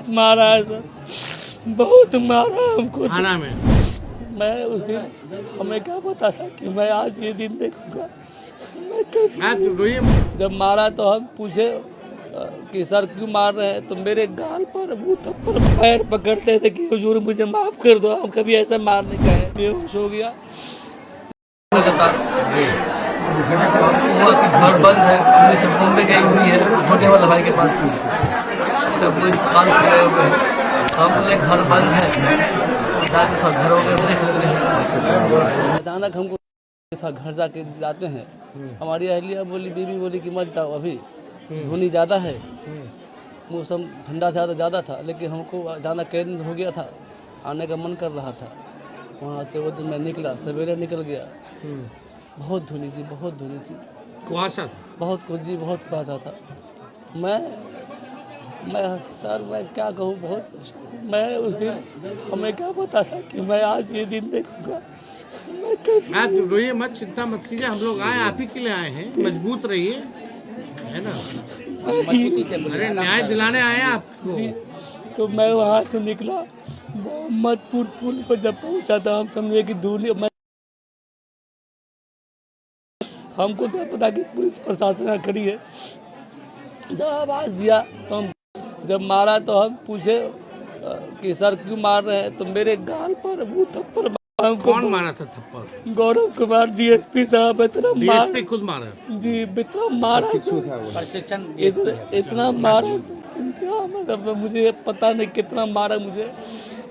मारा है सर, बहुत मारा हमको। थाना में मैं उस दिन, हमें क्या पता था कि मैं आज ये दिन देखूंगा। जब मारा तो हम पूछे कि सर क्यों मार रहे हैं, तो मेरे गाल पर वो थप्पड़ पैर पकड़ते थे कि हुजूर मुझे माफ कर दो, हम कभी ऐसा मारने का है। बेहोश हो गया। घर बंद है, मम्मी से मुंबई गई हुई है छोटे वाले भाई के पास, कोई दुकान खुले हुए हैं। हम बोले घर बंद है, जाके थोड़ा घरों में देख लेते हैं। अचानक हमको था, घर जाके जाते हैं, हमारी अहलिया बोली, बीबी बोली कि मत जाओ अभी, धुनी ज़्यादा है, मौसम ठंडा था तो ज़्यादा था, लेकिन हमको अचानक कैद हो गया था, आने का मन कर रहा था। वहाँ से वो दिन मैं निकला, सवेरे निकल गया। बहुत धुनी थी, बहुत धुनी थी, कुआसा था, बहुत कुछ जी, बहुत कुआसा था। मैं सर मैं क्या कहूँ, बहुत मैं उस दिन, हमें क्या पता था कि मैं आज ये दिन देखूंगा। आप रोइए मत, चिंता मत कीजिए, हम लोग आए आप ही के लिए आए हैं, मजबूत रहिए, है ना। अरे न्याय दिलाने आए हैं आपको जी। तो मैं वहाँ से निकला, मोहम्मदपुर पुल पर जब पहुँचा था, हम समझे कि दूर, हमको क्या पता कि पुलिस प्रशासन खड़ी है। जब आवाज़ दिया तो हम, जब मारा तो हम पूछे कि सर क्यों मार रहे हैं, तो मेरे गाल पर वो थप्पड़। कौन मारा था थप्पड़? गौरव कुमार डीएसपी साहब, इतना मार, डीएसपी खुद मारा जी, इतना मारा, इतना मारा, मतलब मुझे पता नहीं कितना मारा मुझे,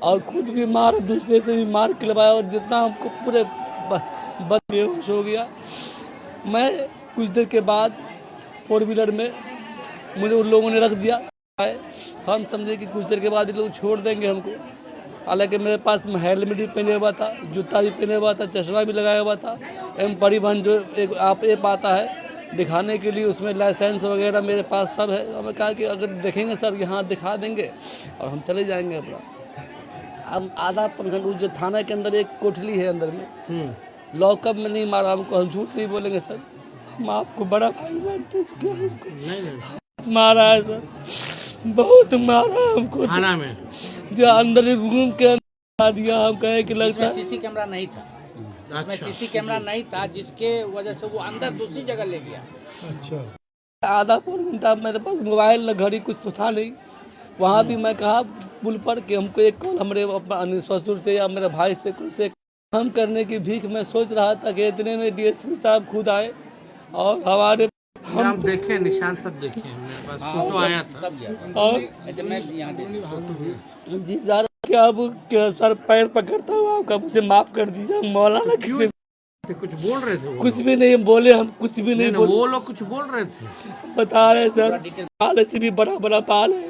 और खुद भी मार, दूसरे से भी मार खिलवाया, और जितना हमको पूरे बेहोश हो गया। मैं कुछ देर के बाद 4 व्हीलर में मुझे उन लोगों ने रख दिया। हम समझे कि कुछ देर के बाद ये लोग छोड़ देंगे हमको, हालांकि मेरे पास हेलमेट भी पहने हुआ था, जूता भी पहने हुआ था, चश्मा भी लगाया हुआ था। एम परिवहन जो एक ऐप आता है दिखाने के लिए, उसमें लाइसेंस वगैरह मेरे पास सब है। हमें कहा कि अगर देखेंगे सर यहाँ दिखा देंगे और हम चले जाएंगे अपना। हम आधा प्रखंड, जो थाना के अंदर एक कोठली है अंदर में, लॉकअप में नहीं मारा हमको, हम झूठ नहीं बोलेंगे सर, हम आपको बड़ा भाई मानते हैं। मारा है सर, बहुत मारा हमको थाना में, जो अंदर रूम के अंदर दिया। हम कहे कि लगता है सीसी कैमरा नहीं था, इसमें सीसी कैमरा नहीं था, जिसके वजह से वो अंदर दूसरी जगह ले गया। अच्छा, आधा पौन घंटा मेरे पास मोबाइल न घड़ी कुछ तो था नहीं। वहाँ भी मैं कहा पुल पर कि हमको एक कॉल हमारे ससुर से या मेरे भाई से कुछ से हम करने की भीख मैं सोच रहा था कि इतने में डीएसपी साहब खुद आए और हमारे, हम देखे निशान सब देखे, मेरे पास फोटो आया था सब। और जी सर, क्या अब सर पैर पकड़ता हूँ आपका, मुझे माफ कर दीजिए। मौलाना किसी कुछ बोल रहे थे? कुछ भी नहीं बोले, हम कुछ भी नहीं बोले। वो लोग कुछ बोल रहे थे, बता रहे सर, बाल से भी बड़ा बड़ा बाल है,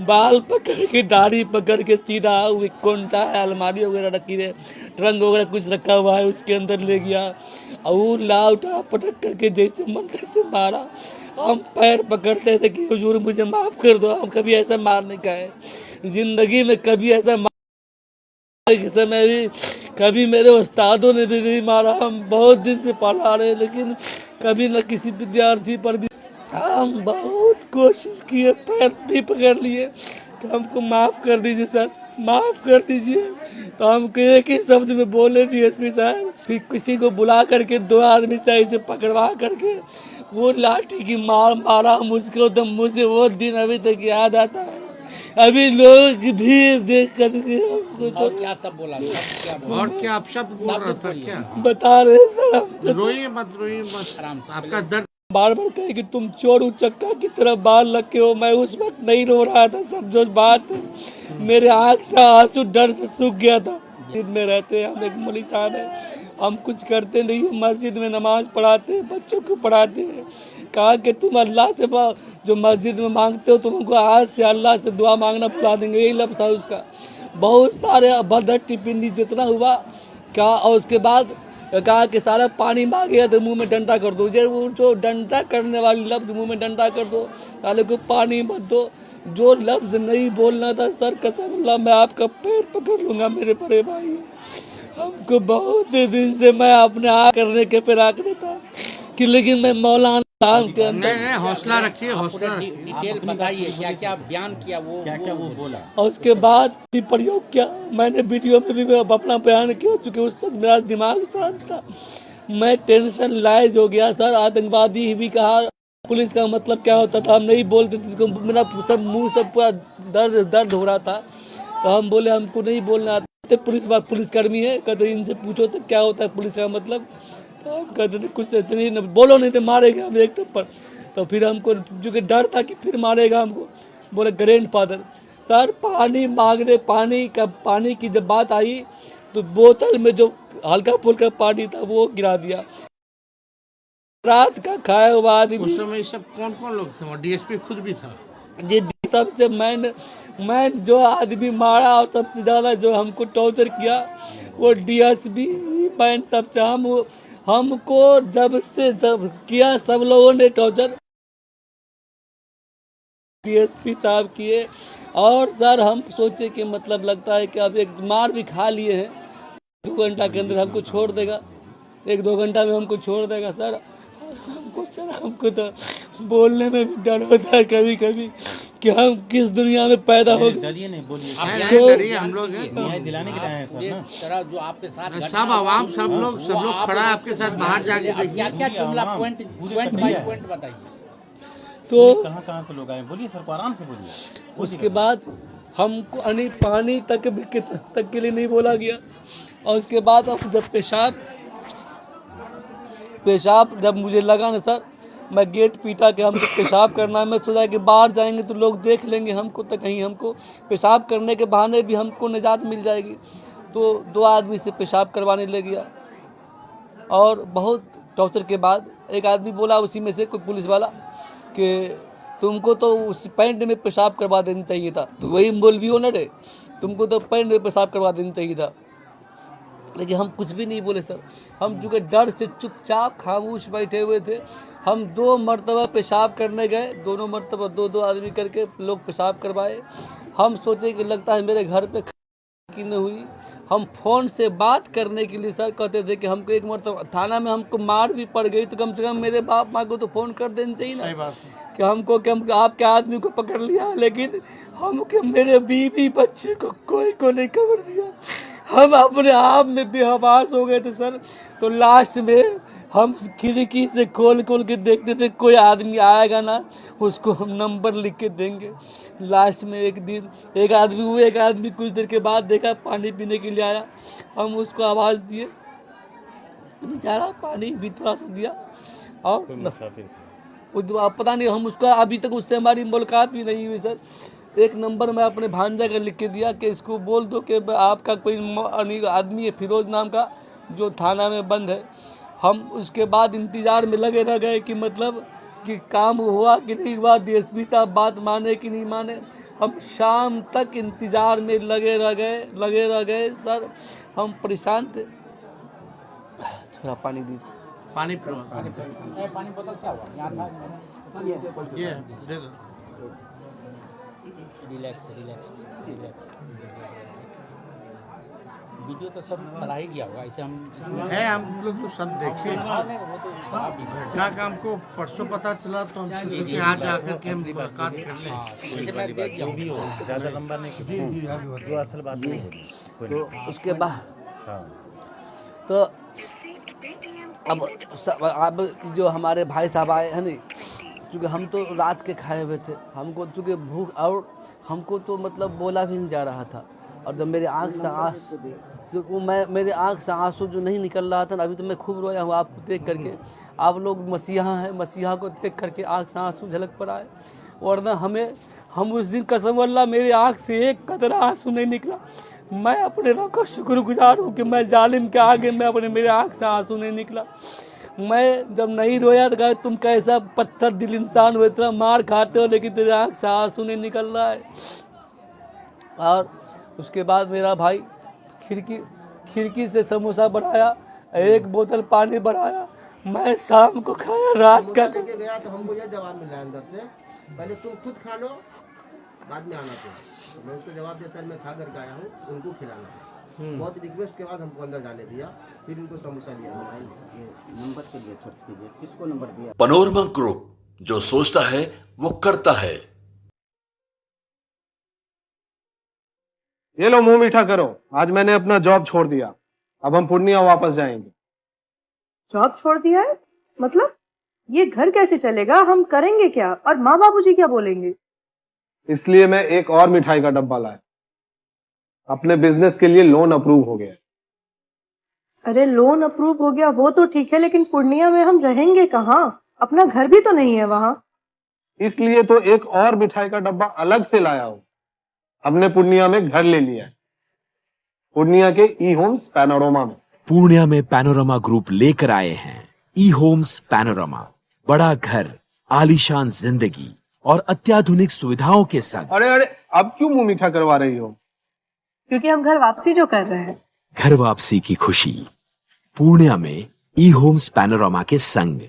बाल पकड़ के, दाढ़ी पकड़ के सीधा कोंटा है, अलमारी वगैरह रखी है, ट्रंक वगैरह कुछ रखा हुआ है, उसके अंदर ले गया और वो लाउटा पटक करके जैसे मन से मारा। हम पैर पकड़ते थे कि हुजूर मुझे माफ कर दो, हम कभी ऐसा मारने का है, जिंदगी में कभी ऐसा के समय भी कभी मेरे उस्तादों ने भी नहीं मारा। हम बहुत दिन से पढ़ा रहे, लेकिन कभी न किसी विद्यार्थी पर भी, हम बहुत कोशिश किए, पैर भी पकड़ लिए कि हमको माफ़ कर दीजिए सर, माफ़ कर दीजिए। तो हमको एक ही शब्द में बोले डीएसपी साहब, फिर किसी को बुला करके 2 आदमी से ऐसे पकड़वा करके वो लाठी की मार मारा मुझको, तो मुझे वो दिन अभी तक याद आता है। अभी लोग भी देख कर तो क्या सब बोला, और क्या आप शब्द बोल रहा था क्या? बता रहे सर, रोइए मत, रोइए मत, आपका दर्द बार बार कहे कि तुम चोर उचक्का की तरह बाल रखे हो। मैं उस वक्त नहीं रो रहा था सब, जो बात मेरे आँख से आंसू डर से सूख गया था। मस्जिद में रहते हैं हम, एक मौलवी साहब है, हम कुछ करते नहीं, मस्जिद में नमाज पढ़ाते हैं, बच्चों को पढ़ाते हैं। कहा कि तुम अल्लाह से जो मस्जिद में मांगते हो, तुमको आज से अल्लाह से दुआ मांगना भुला देंगे, यही लफ्ज़ था उसका। बहुत सारे अभद्र टिप्पणी जितना हुआ कहा, और उसके बाद कहा कि सारा पानी मांगे तो मुंह में डंडा कर दो, जो डंडा करने वाली लफ्ज़ मुंह में डंडा कर दो, साले को पानी मत दो। जो लफ्ज़ नहीं बोलना था सर, कसम अल्लाह मैं आपका पैर पकड़ लूँगा मेरे बड़े भाई। हमको बहुत दिन से मैं अपने करने के फिराक में था कि, लेकिन मैं मौलाना शाम के अंदर नहीं हौसला रखिए, पूरा हौसला रखिए। डिटेल बताइए क्या क्या बयान किया वो क्या वो बोला। और उसके बाद भी प्रयोग किया। मैंने वीडियो में भी अपना बयान किया, चूँकि उस वक्त मेरा दिमाग शांत था। मैं टेंशन लाइज हो गया सर। आतंकवादी भी कहा, पुलिस का मतलब क्या होता था हम नहीं बोलते थे, जिसको मेरा सब मुंह सब पूरा दर्द हो रहा था। तो हम बोले हमको नहीं बोलना आता, पुलिसकर्मी है, कहते इनसे पूछो तो क्या होता है पुलिस का मतलब। तो हम कहते थे कुछ तो नहीं, बोलो नहीं तो मारेगा हम एक थप्पड़। तो फिर हमको जो कि डर था कि फिर मारेगा हमको, बोले ग्रैंडफादर। सर पानी मांगने, पानी की जब बात आई तो बोतल में जो हल्का फुल्का पानी था वो गिरा दिया। रात का खाया हुआ उस आदमी, समय ये सब कौन कौन लोग थे? डीएसपी खुद भी था। ये सबसे मैं जो आदमी मारा और सबसे ज़्यादा जो हमको टॉर्चर किया वो डीएसपी मैन सबसे हमको जब किया सब लोगों ने टॉर्चर डीएसपी साहब किए। और सर हम सोचे कि मतलब लगता है कि अब एक मार भी खा लिए हैं, 2 घंटा के अंदर हमको छोड़ देगा, 1-2 घंटा में हमको छोड़ देगा सर। हमको तो बोलने में भी डर होता है कभी कभी कि हम किस दुनिया में पैदा हो गए। डरिए नहीं, बोलिए। नहीं, डरिए, हम लोग हैं। न्याय दिलाने के लिए आए हैं सर ये ना। तरह जो आपके साथ घटना सब हुआ, आवाम, सब लोग वो खड़ा है आपके साथ। बाहर जाके अब क्या देखिए। क्या जुमला आवाम, पॉइंट पूरी बाय प्रक्रिया। पॉइंट बताइए। तो कहाँ से लोग आए, बोलिए सर को, आराम से बोलिए। उसके बाद हमको पानी तक के लिए नहीं बोला गया। और उसके बाद अब जब पेशाब जब मुझे लगा ना सर, मैं गेट पीटा के हमको पेशाब करना है। मैं सोचा कि बाहर जाएंगे तो लोग देख लेंगे हमको, तो कहीं हमको पेशाब करने के बहाने भी हमको निजात मिल जाएगी। तो 2 आदमी से पेशाब करवाने ले गया और बहुत टॉर्चर के बाद एक आदमी बोला उसी में से, कोई पुलिस वाला, कि तुमको तो उस पैंट में पेशाब करवा देना चाहिए था। तो वही बोल भी ओनर है, तुमको तो पैंट में पेशाब करवा देना चाहिए था। लेकिन हम कुछ भी नहीं बोले सर। हम चूँकि डर से चुपचाप खामोश बैठे हुए थे। हम 2 मरतबा पेशाब करने गए, दोनों मरतबा 2-2 आदमी करके लोग पेशाब करवाए। हम सोचे कि लगता है मेरे घर पे की नहीं हुई। हम फ़ोन से बात करने के लिए सर कहते थे कि हमको एक मरतबा थाना में हमको मार भी पड़ गई तो कम से कम मेरे बाप माँ को तो फ़ोन कर देना चाहिए ना, कि हम आपके आदमी को पकड़ लिया। लेकिन हमके मेरे बीवी बच्चे को कोई को नहीं खबर दिया। हम अपने आप में बेहवास हो गए थे सर। तो लास्ट में हम खिड़की से खोल के देखते थे कोई आदमी आएगा ना, उसको हम नंबर लिख के देंगे। लास्ट में एक दिन एक आदमी कुछ देर के बाद देखा, पानी पीने के लिए आया। हम उसको आवाज़ दिए, बेचारा पानी भी थोड़ा सा दिया। और पता नहीं, हम उसका अभी तक उससे हमारी मुलाकात भी नहीं हुई सर। एक नंबर मैं अपने भांजा का लिख के दिया कि इसको बोल दो कि आपका कोई आदमी है फिरोज नाम का, जो थाना में बंद है। हम उसके बाद इंतज़ार में लगे रह गए कि मतलब कि काम हुआ कि नहीं हुआ, डीएसपी साहब बात माने कि नहीं माने। हम शाम तक इंतज़ार में लगे रह गए सर। हम परेशान थे। थोड़ा पानी दीजिए। पानी पानी बोतल क्या हुआ यहाँ था? ये दे दो। रिलैक्स। वीडियो तो सब चला ही गया होगा, इसे हम है, हम लोग तो सब देखे। वो तो आप भी घटना का हमको परसों पता चला तो हम सोचे कि आज आकर के हम मुलाकात कर लें। जैसे मैं देख गया हूँ। ज़्यादा लंबा नहीं, जो असल बात नहीं होगी। तो उसके बाद हाँ, तो अब जो हमारे भाई साहब आए हैं नहीं, क्योंकि हम तो रात के खाए हुए थे, हमको चूँकि भूख, और हमको तो मतलब बोला भी नहीं जा रहा था। और जब मेरे आँख से मेरे आँख से आंसू जो नहीं निकल रहा था ना, अभी तो मैं खूब रोया हूँ आपको देख करके। आप लोग मसीहा हैं, मसीहा को देख करके आँख से आंसू झलक पड़ा है। वरना हम उस दिन कसम अल्लाह मेरी आँख से एक कतरा आंसू नहीं निकला। मैं अपने रब का शुक्रगुजार हूँ कि मैं जालिम के आगे मेरे आँख से आंसू नहीं निकला। मैं जब नहीं रोया तो कहा तुम कैसा पत्थर दिल इंसान हो, इतना मार खाते हो लेकिन तेरे आँख से आंसू नहीं निकल रहा है। और उसके बाद मेरा भाई खिड़की से समोसा बढ़ाया, 1 बोतल पानी बढ़ाया। मैं शाम को खाया, रात का लेके गया तो हमको यह जवाब मिला अंदर से, पहले तुम खुद खा लो बाद में आना। तो मैं उसको जवाब दिया, सर मैं खा करके आया हूँ, उनको खिलाना। बहुत रिक्वेस्ट के बाद हमको अंदर जाने दिया, फिर इनको समोसा दिया। नंबर के लिए सर्च कीजिए, किसको नंबर दिया? पैनोरमा ग्रुप, जो सोचता है वो करता है। ये लो मुंह मीठा करो, आज मैंने अपना जॉब छोड़ दिया, अब हम पूर्णिया वापस जाएंगे। जॉब छोड़ दिया है? मतलब ये घर कैसे चलेगा, हम करेंगे क्या, और माँ बाबूजी क्या बोलेंगे? इसलिए मैं एक और मिठाई का डब्बा लाया, अपने बिजनेस के लिए लोन अप्रूव हो गया। अरे लोन अप्रूव हो गया वो तो ठीक है, लेकिन पूर्णिया में हम रहेंगे कहाँ? अपना घर भी तो नहीं है वहाँ। इसलिए तो एक और मिठाई का डब्बा अलग से लाया हूँ। हमने पूर्णिया में घर ले लिया है, पूर्णिया के ई होम्स पैनोरमा में। पूर्णिया में पैनोरमा ग्रुप लेकर आए हैं ई होम्स पैनोरमा, बड़ा घर, आलीशान जिंदगी और अत्याधुनिक सुविधाओं के संग। अरे अब क्यों मुंह मीठा करवा रही हो? क्योंकि हम घर वापसी जो कर रहे हैं। घर वापसी की खुशी पूर्णिया में ई होम्स पैनोरमा के संग।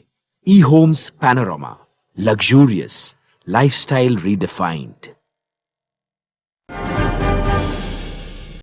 ई Homes Panorama, luxurious lifestyle redefined.